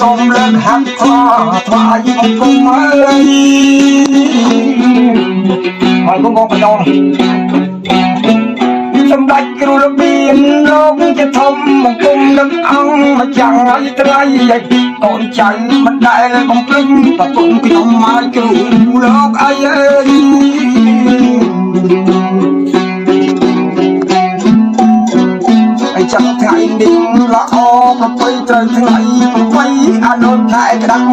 សូមលើកហាត់ខ្លាថ្វាយបង្គំហើយបងបងប្រយោគសម្ដេចគ្រូរបៀនលោកជាធំបង្គំនឹងអង្គមកចាំងឲ្យត្រៃកូនចៅមិនដែលបំភ្លេចប្រពន្ធខ្ញុំមកគ្រូលោកអីអើយចាំថ្ងៃនេះល្អប្រពៃត្រូវថ្ងៃប្រពៃអនុថែក្តាំង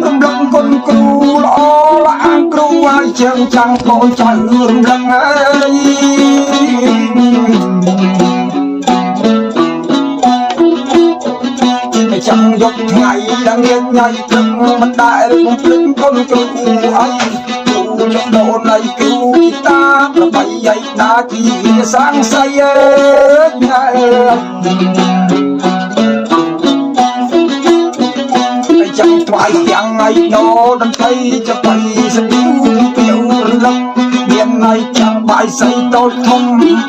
រំលឹកគុណគ្រូល្អល្អគ្រូឲ្យជើងចាំងកូនចៅរំលឹកអើយចាំយកថ្ងៃដែលមានញ៉ៃព្រឹកមិនដែលបំភ្លេចគុណគ្រូឲ្យចំដូននៃគ្រូតាប្របីឲ្យតាជាសាងសីអើយចាំថ្វាយយ៉ាងថ្ងៃដោតន្ត្រីจะไปស្ទីវពីរលឹកមានណៃចាំបាយសៃតូចធំ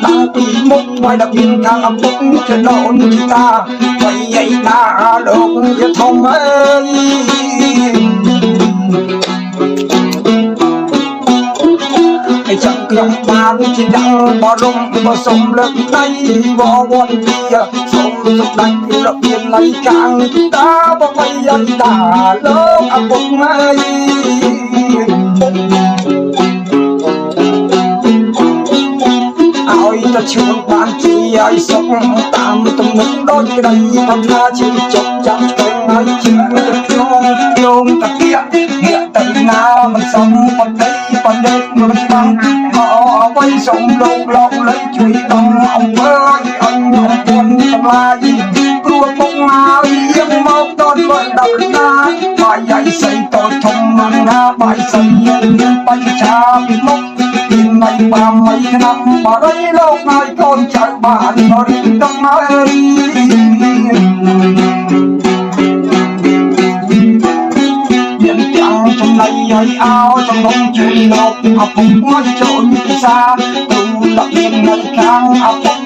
តាំងពីមុខវាយដល់មានខាងអំពុកចំដូនជីតាបីឲ្យតាលោកជាធំអើយចាំខ្ញុំបានជាយ៉ាងបរមបសុំលើកដៃវវ័នពីសូមសម្ដេចរបៀននៃកាំងតាបបៃយតាលោកអពុកម៉ែឲ្យតែឈួនបានជាឲ្យសុខតាមទំនុកដូចក្តីបំណាជិះចុកចាំស្ទើរឲ្យជិះក្នុងយោងតាគៀងាកទៅណាមិនសមបន្តិបណ្ឌិតមិនបានអ្វីសូមលោកលោកលេចជួយដល់អង្គើយអញពុនសម្លាយព្រោះពុកមកយើងមកដល់វត្តដល់ណាបាយយាយសៃតូចធំមិនណាបាយសៃមានបញ្ចាពីមុខមានមិនបានមិនឆ្នាំបរិយលោកហើយកូនចៅបានរៀនដល់មកចំណៃឲ្យអោចំណងជួយលោកអពុកមកចូលពិសាទូលមាននៅខាងអពុក